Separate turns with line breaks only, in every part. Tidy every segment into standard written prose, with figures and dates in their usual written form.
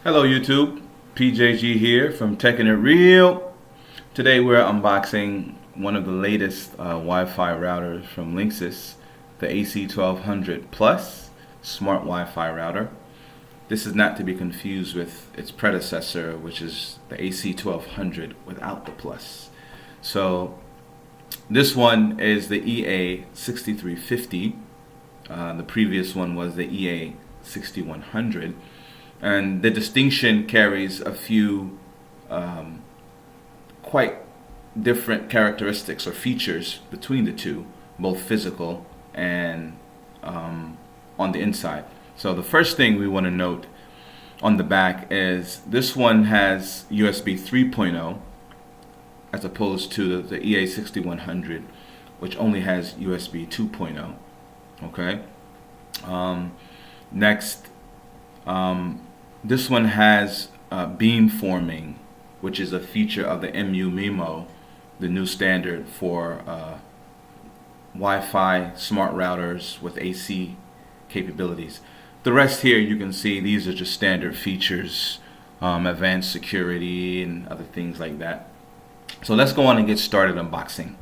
Hello YouTube, PJG here from Techin It Real. Today we're unboxing one of the latest Wi-Fi routers from Linksys, the AC1200 Plus Smart Wi-Fi router. This is not to be confused with its predecessor, which is the AC1200 without the Plus. So this one is the EA6350. The previous one was the EA6100. And the distinction carries a few quite different characteristics or features between the two, both physical and on the inside. So the first thing we want to note on the back is this one has USB 3.0 as opposed to the EA6100, which only has USB 2.0. Okay. Next. This one has beam forming, which is a feature of the MU-MIMO, the new standard for Wi-Fi smart routers with AC capabilities. The rest here you can see these are just standard features, advanced security and other things like that. So let's go on and get started unboxing.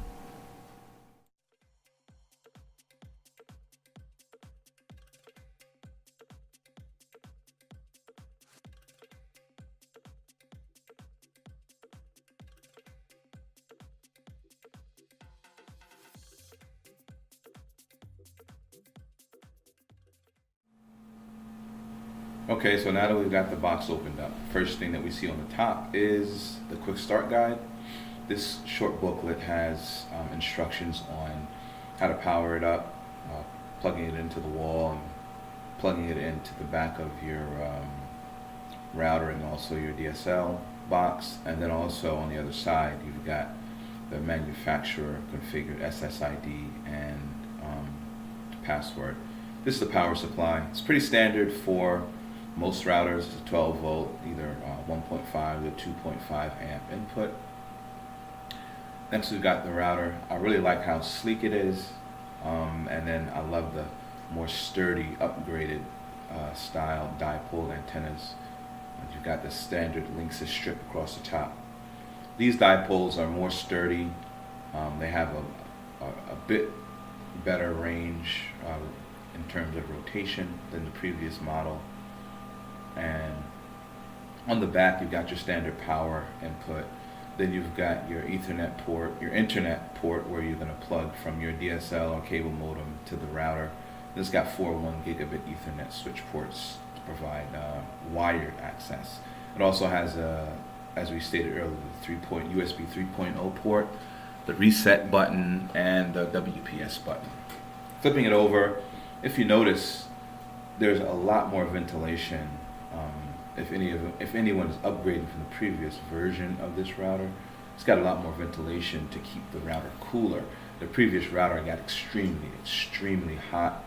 Okay, so now that we've got the box opened up, first thing that we see on the top is the quick start guide. This short booklet has instructions on how to power it up, plugging it into the wall, and plugging it into the back of your router and also your DSL box. And then also on the other side, you've got the manufacturer configured SSID and password. This is the power supply. It's pretty standard for most routers. It's a 12 volt, either 1.5 to 2.5 amp input. Next we've got the router. I really like how sleek it is, and then I love the more sturdy, upgraded style dipole antennas. And you've got the standard Linksys strip across the top. These dipoles are more sturdy. They have a bit better range in terms of rotation than the previous model. And on the back you've got your standard power input. Then you've got your Ethernet port, your internet port, where you're going to plug from your DSL or cable modem to the router. This got 4 1 gigabit Ethernet switch ports to provide wired access. It also has, as we stated earlier, the USB 3.0 port, the reset button, and the WPS button. Flipping it over, if you notice, there's a lot more ventilation. If anyone is upgrading from the previous version of this router, it's got a lot more ventilation to keep the router cooler. The previous router got extremely hot,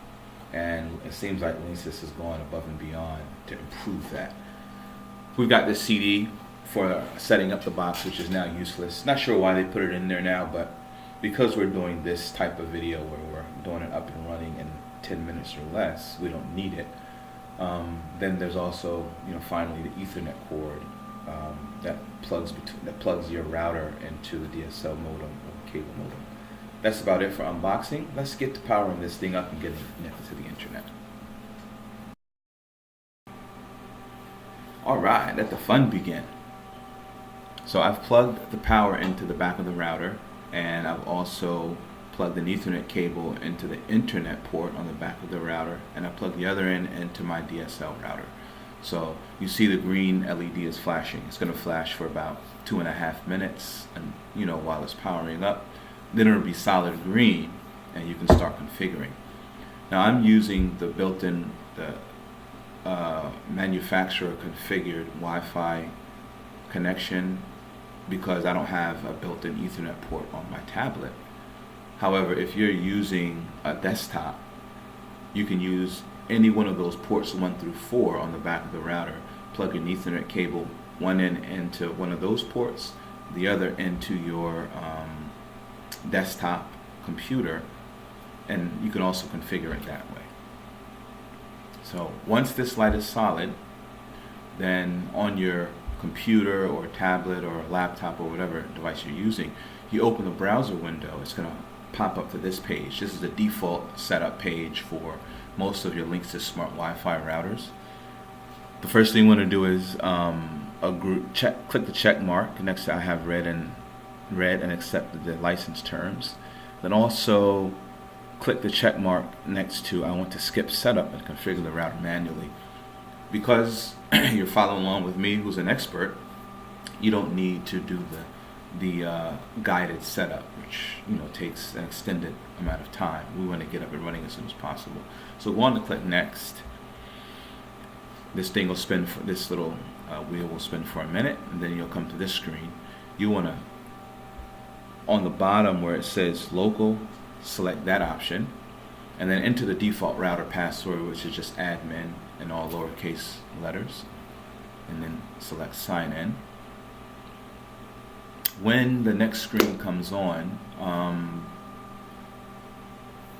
and it seems like Linksys is going above and beyond to improve that. We've got this CD for setting up the box, which is now useless. Not sure why they put it in there now, but because we're doing this type of video where we're doing it up and running in 10 minutes or less, we don't need it. Then there's also, finally the Ethernet cord that plugs your router into the DSL modem or cable modem. That's about it for unboxing. Let's get to powering this thing up and getting it connected to the internet. Alright, let the fun begin. So I've plugged the power into the back of the router, and I've also plugged an Ethernet cable into the internet port on the back of the router, and I plugged the other end into my DSL router. So you see the green LED is flashing. It's going to flash for about 2.5 minutes, and while it's powering up, then it'll be solid green, and you can start configuring. Now I'm using the built-in manufacturer configured Wi-Fi connection because I don't have a built-in Ethernet port on my tablet. However, if you're using a desktop, you can use any one of those ports 1 through 4 on the back of the router. Plug an Ethernet cable, one end into one of those ports, the other into your desktop computer, and you can also configure it that way. So once this light is solid, then on your computer or tablet or laptop or whatever device you're using, you open the browser window, it's going to pop up to this page. This is the default setup page for most of your Linksys smart Wi-Fi routers. The first thing you want to do is click the check mark next to I have read and accepted the license terms. Then also click the check mark next to I want to skip setup and configure the router manually. Because you're following along with me, who's an expert, you don't need to do the guided setup, which takes an extended amount of time. We want to get up and running as soon as possible. So go on to click next. This thing will spin for this little wheel will spin for a minute, and then you'll come to this screen. You want to, on the bottom where it says local, select that option, and then enter the default router password, which is just admin in all lowercase letters, and then select sign in. When the next screen comes on,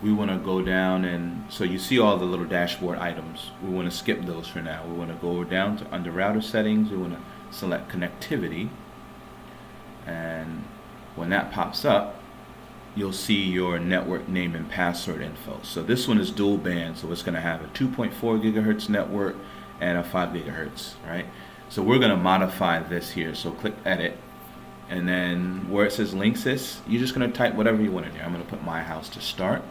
we want to go down, and so you see all the little dashboard items. We want to skip those for now. We want to go down to under router settings. We want to select connectivity, and when that pops up, you'll see your network name and password info. So this one is dual band, so it's going to have a 2.4 gigahertz network and a 5 gigahertz, right? So we're going to modify this here. So click edit, and then where it says Linksys, you're just going to type whatever you want in there. I'm going to put my house to start,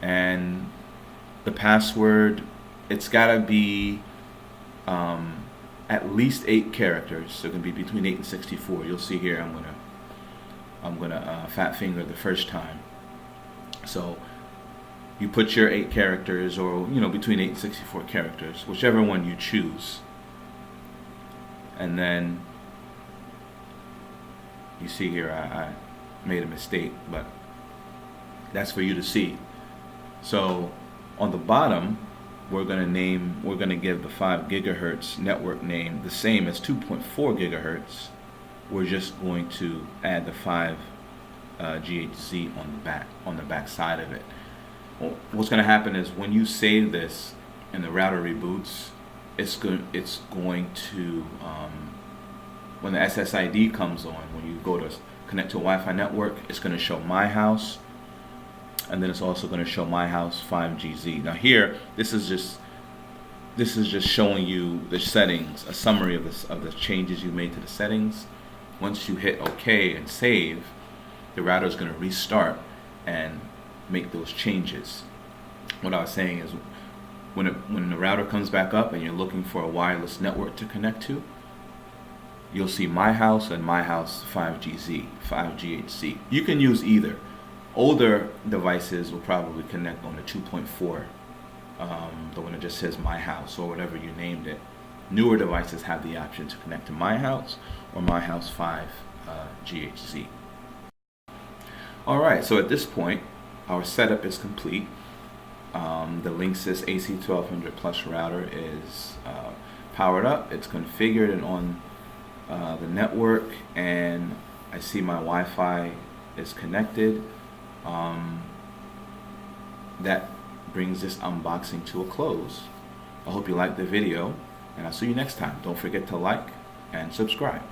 and the password, it's got to be at least 8 characters. So it can be between 8 and 64. You'll see here I'm gonna fat finger the first time. So you put your 8 characters, or between 8 and 64 characters, whichever one you choose, and then you see here I made a mistake, but that's for you to see. So on the bottom, we're gonna give the 5 gigahertz network name the same as 2.4 gigahertz. We're just going to add the 5 GHz on the back side of it. Well, what's going to happen is when you save this and the router reboots, it's going to when the SSID comes on, when you go to connect to a Wi-Fi network, it's going to show my house, and then it's also going to show my house 5GZ. Now here, this is just showing you the settings, a summary of the changes you made to the settings. Once you hit OK and save, the router is going to restart and make those changes. What I was saying is, when the router comes back up and you're looking for a wireless network to connect to, you'll see my house and my house 5GZ, 5GHz. You can use either. Older devices will probably connect on the 2.4, the one that just says my house or whatever you named it. Newer devices have the option to connect to my house or my house 5 GHz. Alright, so at this point our setup is complete. The Linksys AC1200 Plus router is powered up, it's configured and on the network, and I see my Wi-Fi is connected. That brings this unboxing to a close. I hope you liked the video, and I'll see you next time. Don't forget to like and subscribe.